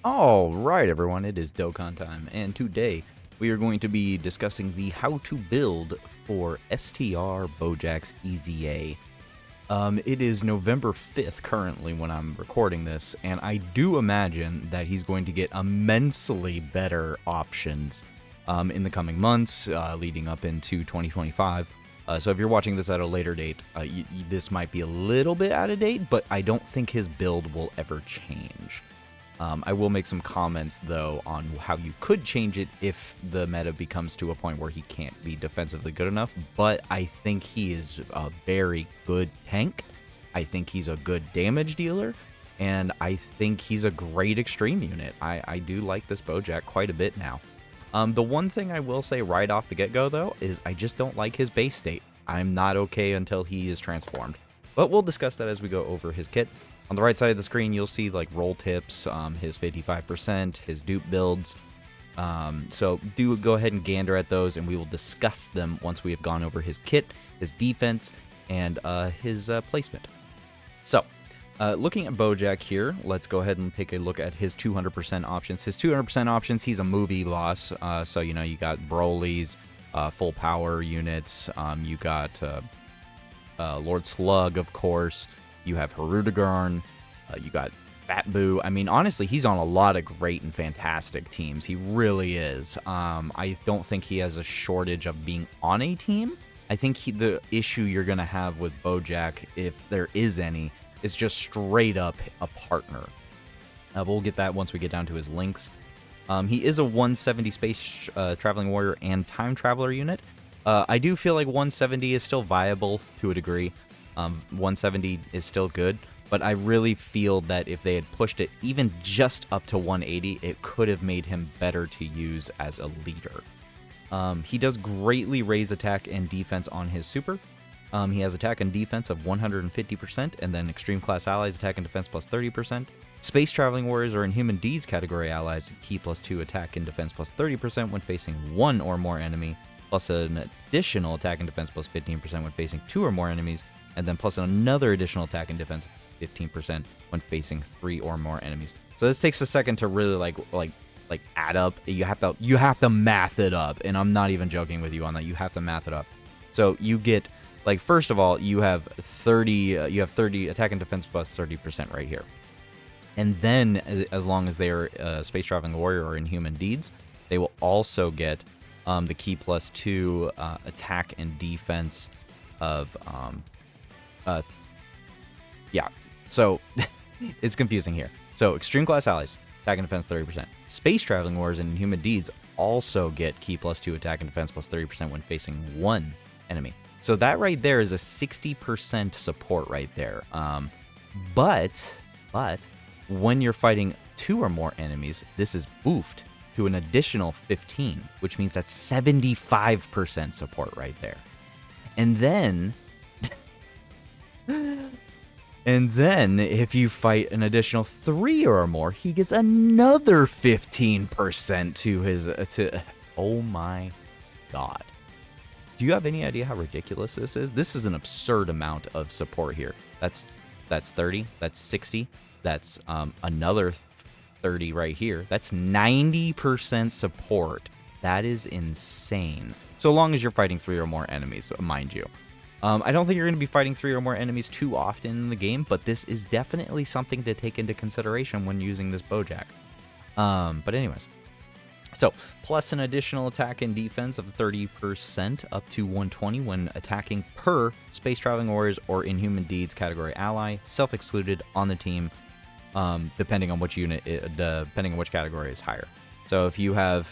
All right, everyone, it is Dokkan time, and today we are going to be discussing the how to build for STR Boujack's EZA. It is November 5th currently when I'm recording this, and I do imagine that he's going to get immensely better options in the coming months, leading up into 2025. So if you're watching this at a later date, this might be a little bit out of date, but I don't think his build will ever change. I will make some comments, though, on how you could change it if the meta becomes to a point where he can't be defensively good enough, but I think he is a very good tank. I think he's a good damage dealer, and I think he's a great extreme unit. I do like this Bojack quite a bit now. The one thing I will say right off the get-go, though, is I just don't like his base state. I'm not okay until he is transformed, but we'll discuss that as we go over his kit. On the right side of the screen, you'll see like roll tips, his 55%, his dupe builds. So do go ahead and gander at those, and we will discuss them once we have gone over his kit, his defense, and his placement. So, looking at Bojack here, let's go ahead and take a look at his 200% options. His 200% options, he's a movie boss. So, you know, you got Broly's full power units. You got Lord Slug, of course. You have Harudegarn, you got Fat Boo. I mean, honestly, he's on a lot of great and fantastic teams. He really is. I don't think he has a shortage of being on a team. I think the issue you're going to have with Bojack, if there is any, is just straight up a partner. We'll get that once we get down to his links. He is a 170 space traveling warrior and time traveler unit. I do feel like 170 is still viable to a degree. 170 is still good, but I really feel that if they had pushed it even just up to 180, it could have made him better to use as a leader. He does greatly raise attack and defense on his super. He has attack and defense of 150%, and then extreme class allies attack and defense plus 30%. Space traveling warriors or inhuman deeds category allies key plus 2 attack and defense plus 30% when facing one or more enemy, plus an additional attack and defense plus 15% when facing 2 or more enemies, and then plus another additional attack and defense 15% when facing 3 or more enemies. So this takes a second to really like add up. You have to math it up, and I'm not even joking with you on that. You have to math it up. So you get, like, first of all, you have 30 attack and defense plus 30% right here. And then as long as they're space traveling warrior or inhuman deeds, they will also get the key plus 2 attack and defense of yeah, so it's confusing here. So extreme class allies, attack and defense 30%. Space traveling warriors and inhuman deeds also get key plus 2 attack and defense plus 30% when facing one enemy. So that right there is a 60% support right there. But when you're fighting 2 or more enemies, this is boofed to an additional 15, which means that's 75% support right there. And then if you fight an additional 3 or more, he gets another 15% to his oh my god. Do you have any idea how ridiculous this is? This is an absurd amount of support here. That's 30, that's 60, that's another 30 right here. That's 90% support. That is insane. So long as you're fighting 3 or more enemies, mind you. I don't think you're going to be fighting 3 or more enemies too often in the game, but this is definitely something to take into consideration when using this Bojack. But anyways, so plus an additional attack and defense of 30% up to 120 when attacking per space traveling warriors or inhuman deeds category ally, self-excluded on the team, depending on which unit, depending on which category is higher. So if you have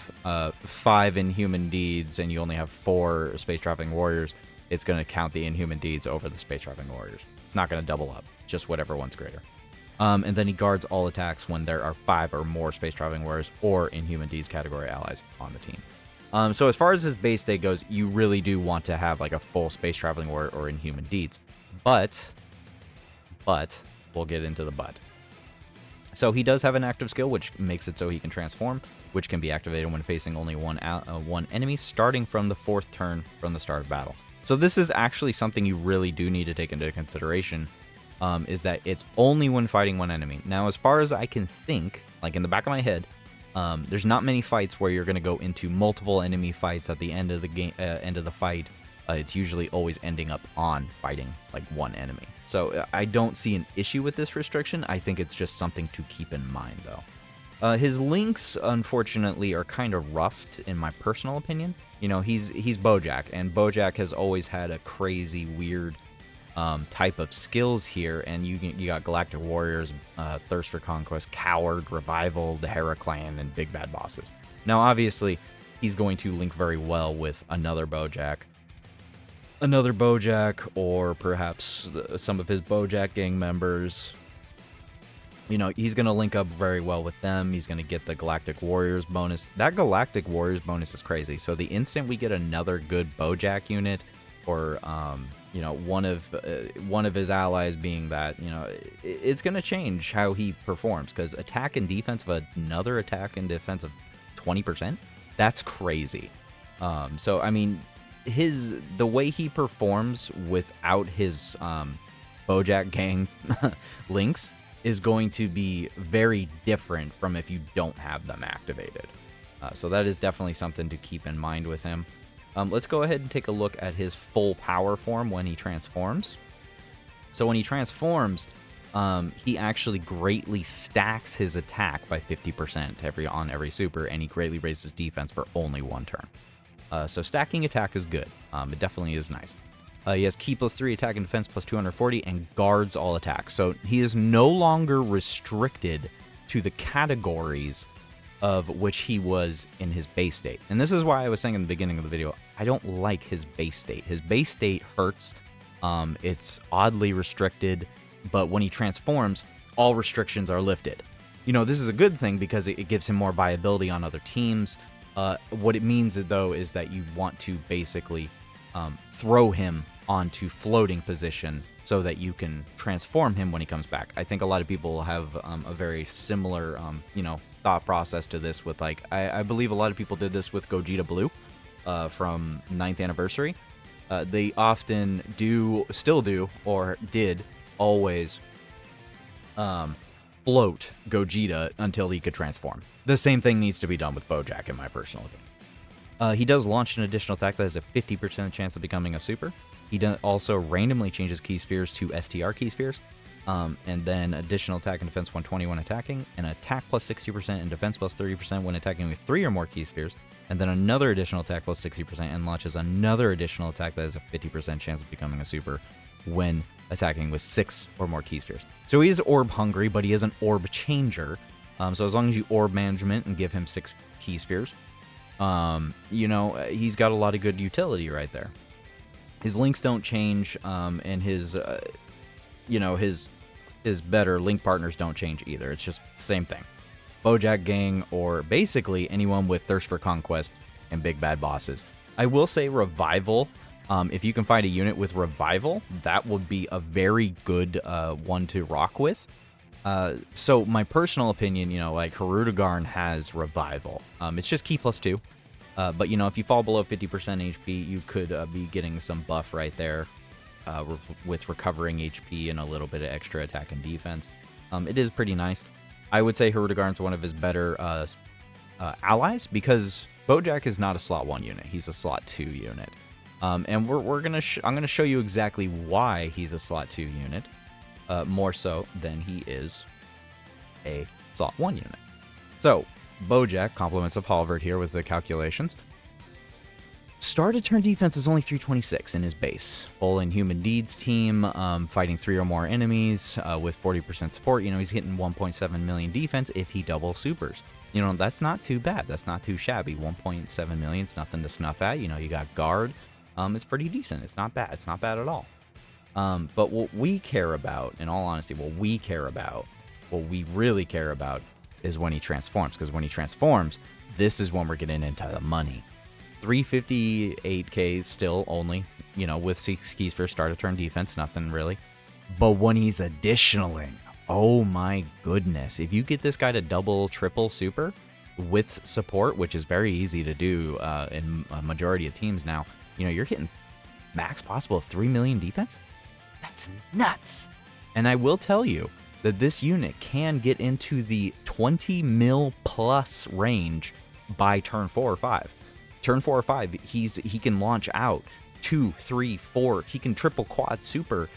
5 inhuman deeds and you only have 4 space traveling warriors, it's going to count the inhuman deeds over the space traveling warriors. It's not going to double up, just whatever one's greater. And then he guards all attacks when there are 5 or more space traveling warriors or inhuman deeds category allies on the team. So as far as his base state goes, you really do want to have like a full space traveling warrior or inhuman deeds. But we'll get into the but. So he does have an active skill, which makes it so he can transform, which can be activated when facing only one enemy, starting from the 4th turn from the start of battle. So this is actually something you really do need to take into consideration, is that it's only when fighting one enemy. Now, as far as I can think, like in the back of my head, there's not many fights where you're going to go into multiple enemy fights at the end of the game, end of the fight. It's usually always ending up on fighting like one enemy. So I don't see an issue with this restriction. I think it's just something to keep in mind, though. His links, unfortunately, are kind of roughed, in my personal opinion. You know, he's Bojack, and Bojack has always had a crazy, weird type of skills here. And you got Galactic Warriors, Thirst for Conquest, Coward, Revival, the Hera Clan, and Big Bad Bosses. Now, obviously, he's going to link very well with another Bojack, or perhaps some of his Bojack gang members. You know, he's going to link up very well with them. He's going to get the Galactic Warriors bonus. That Galactic Warriors bonus is crazy. So the instant we get another good Bojack unit, or you know, one of his allies being that, you know, it's going to change how he performs, because attack and defense of another attack and defense of 20%, that's crazy. So I mean, the way he performs without his Bojack gang links is going to be very different from if you don't have them activated. So that is definitely something to keep in mind with him. Let's go ahead and take a look at his full power form when he transforms. So when he transforms, he actually greatly stacks his attack by 50% on every super, and he greatly raises defense for only one turn. So stacking attack is good. It definitely is nice. He has Ki +3 attack and defense plus 240 and guards all attacks. So he is no longer restricted to the categories of which he was in his base state. And this is why I was saying in the beginning of the video, I don't like his base state. His base state hurts. It's oddly restricted, but when he transforms, all restrictions are lifted. You know, this is a good thing because it gives him more viability on other teams. What it means, though, is that you want to basically throw him onto floating position so that you can transform him when he comes back. I think a lot of people have a very similar, you know, thought process to this with, like, I believe a lot of people did this with Gogeta Blue from 9th Anniversary. They often still do, or did always float Gogeta until he could transform. The same thing needs to be done with Bojack, in my personal opinion. He does launch an additional attack that has a 50% chance of becoming a super. He also randomly changes key spheres to STR key spheres. And then additional attack and defense 120 when attacking, and attack plus 60% and defense plus 30% when attacking with 3 or more key spheres. And then another additional attack plus 60% and launches another additional attack that has a 50% chance of becoming a super when attacking with 6 or more key spheres. So he is orb hungry, but he is an orb changer. So as long as you orb management and give him 6 key spheres, you know, he's got a lot of good utility right there. His links don't change, and his, you know, his better link partners don't change either. It's just the same thing. Bojack gang, or basically anyone with Thirst for Conquest and Big Bad Bosses. I will say Revival. If you can find a unit with Revival, that would be a very good one to rock with. So my personal opinion, you know, like Hirudegarn has Revival. It's just Ki +2. But, you know, if you fall below 50% HP, you could be getting some buff right there with recovering HP and a little bit of extra attack and defense. It is pretty nice. I would say Hirudegarn's one of his better allies, because Bojack is not a slot 1 unit. He's a slot 2 unit. And I'm gonna show you exactly why he's a slot 2 unit, more so than he is a slot 1 unit. So Bojack, compliments of Halvard here with the calculations. Start of turn defense is only 326 in his base. Full Inhuman Deeds team, fighting 3 or more enemies with 40% support. You know, he's hitting 1.7 million defense if he double supers. You know, that's not too bad. That's not too shabby. 1.7 million is nothing to snuff at. You know, you got guard. It's pretty decent. It's not bad. It's not bad at all. But what we care about, in all honesty, what we really care about is when he transforms. Because when he transforms, this is when we're getting into the money. 358k still only, you know, with 6 keys for start of turn defense, nothing really. But when he's additionaling, oh my goodness. If you get this guy to double, triple super with support, which is very easy to do in a majority of teams now, you know, you're hitting max possible of 3 million defense. That's nuts. And I will tell you, that this unit can get into the 20 mil plus range by turn 4 or 5. Turn 4 or 5, he can launch out 2, 3, 4. He can triple quad super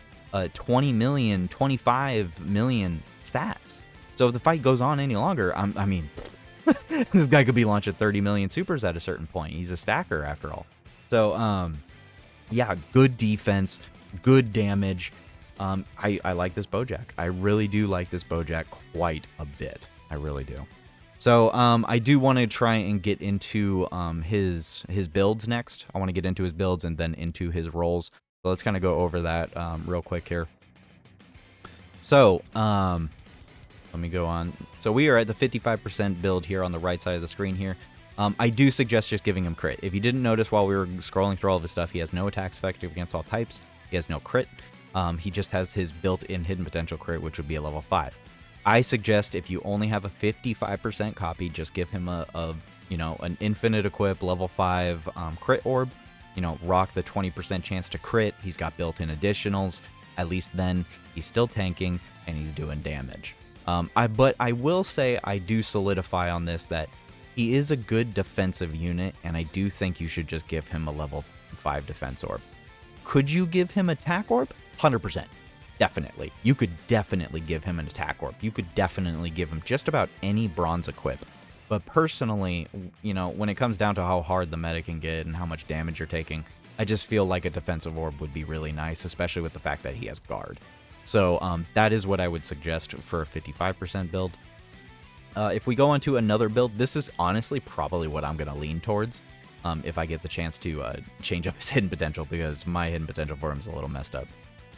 20 million, 25 million stats. So if the fight goes on any longer, I mean, this guy could be launching 30 million supers at a certain point. He's a stacker after all. So, yeah, good defense, good damage. I like this Bojack. I really do like this Bojack quite a bit. I really do. So, I do want to try and get into his builds next. I want to get into his builds and then into his roles. So let's kind of go over that real quick here. So, let me go on. So we are at the 55% build here on the right side of the screen here. I do suggest just giving him crit. If you didn't notice while we were scrolling through all of his stuff, he has no attacks effective against all types. He has no crit. He just has his built-in hidden potential crit, which would be a level 5. I suggest if you only have a 55% copy, just give him an infinite equip level 5 crit orb. Rock the 20% chance to crit. He's got built-in additionals. At least then he's still tanking and he's doing damage. But I will say I do solidify on this that he is a good defensive unit, and I do think you should just give him a level 5 defense orb. Could you give him attack orb? 100%. Definitely. You could definitely give him an attack orb. You could definitely give him just about any bronze equip. But personally, when it comes down to how hard the meta can get and how much damage you're taking, I just feel like a defensive orb would be really nice, especially with the fact that he has guard. So that is what I would suggest for a 55% build. If we go into another build, this is honestly probably what I'm going to lean towards if I get the chance to change up his hidden potential, because my hidden potential for him is a little messed up.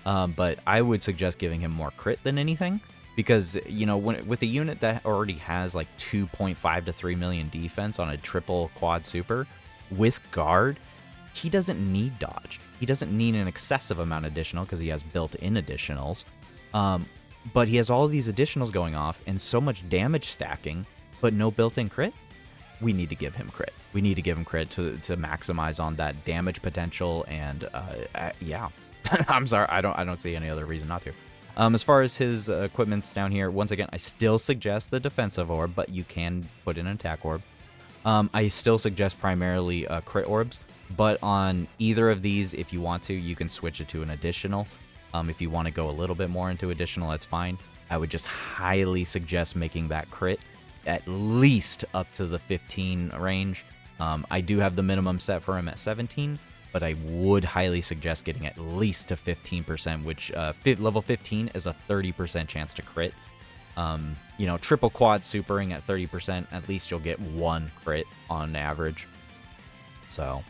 But I would suggest giving him more crit than anything, because, with a unit that already has like 2.5 to 3 million defense on a triple quad super with guard, he doesn't need dodge. He doesn't need an excessive amount additional because he has built-in additionals. But he has all of these additionals going off and so much damage stacking, but no built-in crit. We need to give him crit. We need to give him crit to maximize on that damage potential. And yeah, I'm sorry, I don't see any other reason not to. As far as his equipment's down here, once again, I still suggest the defensive orb, but you can put in an attack orb. I still suggest primarily crit orbs. But on either of these, if you want to, you can switch it to an additional. If you want to go a little bit more into additional, that's fine. I would just highly suggest making that crit at least up to the 15 range. I do have the minimum set for him at 17, but I would highly suggest getting at least to 15%, which level 15 is a 30% chance to crit. Triple quad supering at 30%, at least you'll get 1 crit on average. So...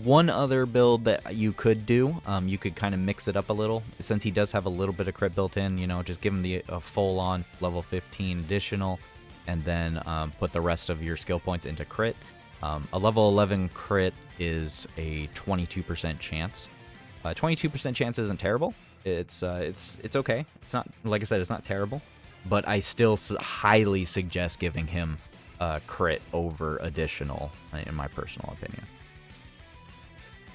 one other build that you could do, you could kind of mix it up a little, since he does have a little bit of crit built in, just give him a full-on level 15 additional, and then put the rest of your skill points into crit. A level 11 crit is a 22% chance. 22% chance isn't terrible. It's okay. It's not, like I said, it's not terrible, but I still highly suggest giving him crit over additional, in my personal opinion.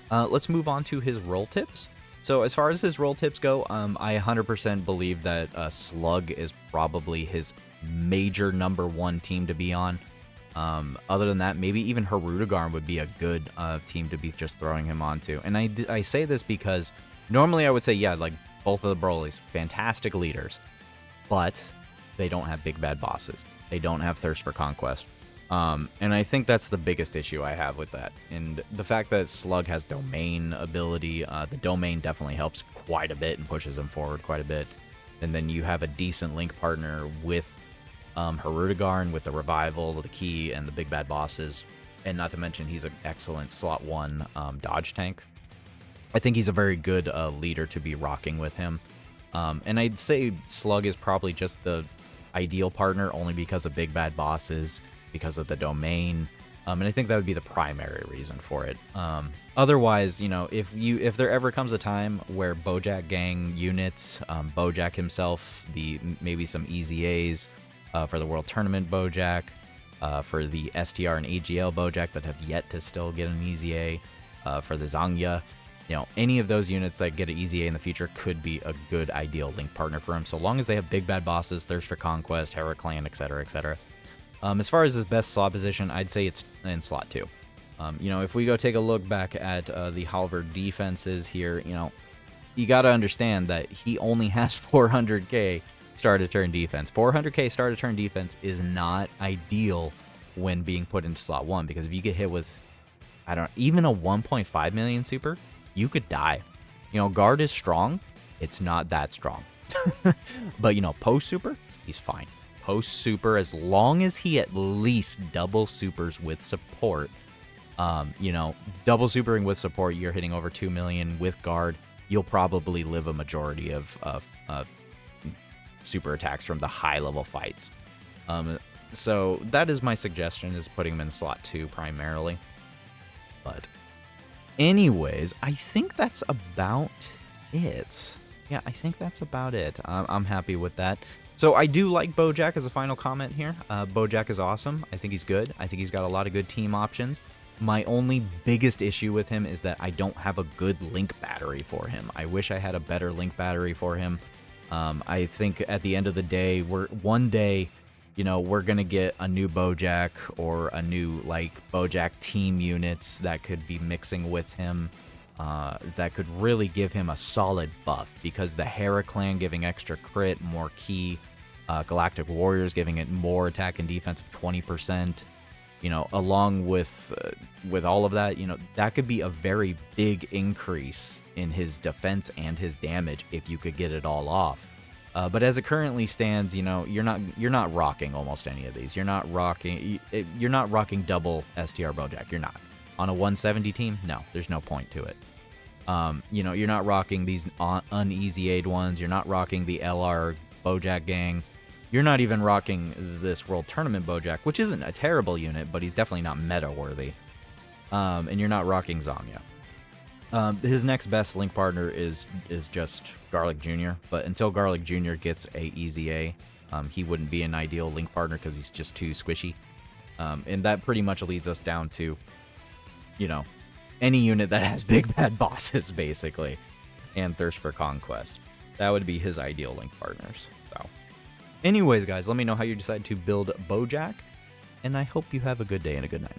Let's move on to his roll tips. So as far as his roll tips go, I 100% believe that Slug is probably his major #1 team to be on. Other than that, maybe even Hirudegarn would be a good team to be just throwing him onto. And I say this because normally I would say, yeah, like both of the Brolys, fantastic leaders, but they don't have big bad bosses. They don't have Thirst for Conquest. And I think that's the biggest issue I have with that. And the fact that Slug has domain ability, the domain definitely helps quite a bit and pushes him forward quite a bit. And then you have a decent link partner with Hirudegarn, with the Revival, the Key, and the big bad bosses. And not to mention, he's an excellent slot 1 dodge tank. I think he's a very good leader to be rocking with him. And I'd say Slug is probably just the ideal partner only because of big bad bosses, because of the domain, and I think that would be the primary reason for it. Otherwise, if there ever comes a time where Bojack gang units, Bojack himself, maybe some EZAs for the World Tournament Bojack, for the STR and AGL Bojack that have yet to still get an EZA, for the Zangya, any of those units that get an EZA in the future could be a good ideal link partner for him, so long as they have big bad bosses, Thirst for Conquest, Heraclan, etc., etc. As far as his best slot position, I'd say it's in slot 2. If we go take a look back at the Halvard defenses here, you got to understand that he only has 400k start-to-turn defense. 400k start-to-turn defense is not ideal when being put into slot 1, because if you get hit with, even a 1.5 million super, you could die. Guard is strong. It's not that strong. But, post super, he's fine. Post super, as long as he at least double supers with support. Double supering with support, you're hitting over 2 million. With guard, you'll probably live a majority of super attacks from the high level fights. So that is my suggestion, is putting him in slot 2 primarily. But anyways, I think that's about it. Yeah, I think that's about it. I'm happy with that. So I do like Bojack as a final comment here. Bojack is awesome. I think he's good. I think he's got a lot of good team options. My only biggest issue with him is that I don't have a good link battery for him. I wish I had a better link battery for him. I think at the end of the day, one day, we're going to get a new Bojack or a new, Bojack team units that could be mixing with him, that could really give him a solid buff, because the Heraclan giving extra crit, more key, Galactic Warriors giving it more attack and defense of 20%, along with all of that, that could be a very big increase in his defense and his damage if you could get it all off. But as it currently stands, you're not rocking almost any of these. You're not rocking double STR Boujack. You're not. On a 170 team, no, there's no point to it. You're not rocking these un-EZA'd ones. You're not rocking the LR Bojack gang. You're not even rocking this World Tournament Bojack, which isn't a terrible unit, but he's definitely not meta-worthy. And you're not rocking Zamya. His next best link partner is just Garlic Jr., but until Garlic Jr. gets a EZA, he wouldn't be an ideal link partner because he's just too squishy. And that pretty much leads us down to, any unit that has big bad bosses, basically, and Thirst for Conquest. That would be his ideal link partners. So, anyways, guys, let me know how you decide to build Bojack, and I hope you have a good day and a good night.